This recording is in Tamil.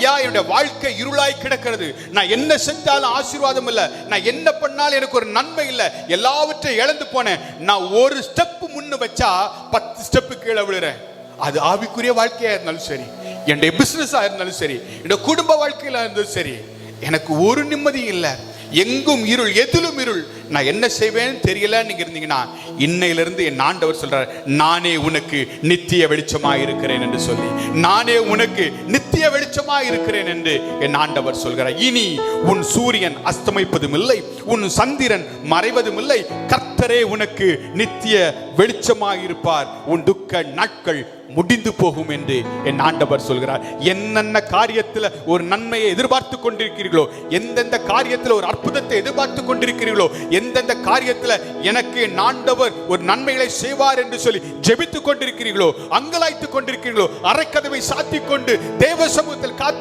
ஐயா என்னுடைய வாழ்க்கை இருளாய் கிடக்கிறது, நான் என்ன செஞ்சாலும் ஆசீர்வாதம் இல்லை, நான் என்ன பண்ணாலும் எனக்கு ஒரு நன்மை இல்லை, எல்லாவற்றையும் இழந்து போனேன், நான் ஒரு ஸ்டெப் முன்ன வச்சா 10 ஸ்டெப் கீழே விழுறேன். அது ஆவிக்குரிய வாழ்க்கையா இருந்தாலும் சரி, என்னுடைய பிசினஸா இருந்தாலும் சரி, என்னுடைய குடும்ப வாழ்க்கையில இருந்தாலும் சரி, எனக்கு ஒரு நிம்மதி இல்லை, எங்கும் இருள், எதிலும் இருள், நான் என்ன செய்வேன்னு தெரியல. நீங்க இருந்தீங்கன்னா இன்னையிலிருந்து என் ஆண்டவர் சொல்றார், நானே உனக்கு நித்திய வெளிச்சமாய் இருக்கிறேன் என்று சொல்லி, நானே உனக்கு நித்திய வெளிச்சமாய் இருக்கிறேன் என்று என் ஆண்டவர் சொல்கிறார். இனி உன் சூரியன் அஸ்தமிப்பதும் இல்லை, உன் சந்திரன் மறைவதும் இல்லை, கர்த்தரே உனக்கு நித்திய வெளிச்சமாய் இருப்பார், உன் துக்க நாட்கள் முடிந்து போகும் என்று என் ஆண்டவர் சொல்கிறார். என்னென்ன காரியத்தில் ஒரு நன்மையை எதிர்பார்த்து கொண்டிருக்கிறீர்களோ, எந்தெந்த காரியத்தில் ஒரு அற்புதத்தை எதிர்பார்த்து கொண்டிருக்கிறீர்களோ, எந்தெந்த காரியத்தில் எனக்கு என் ஆண்டவர் ஒரு நன்மைகளை செய்வார் என்று சொல்லி ஜெபித்துக் கொண்டிருக்கிறீர்களோ, அங்கலாய்த்துக் கொண்டிருக்கிறீர்களோ, அரைக்கதவை சாத்திக் கொண்டு தேவ சமூகத்தில் காத்து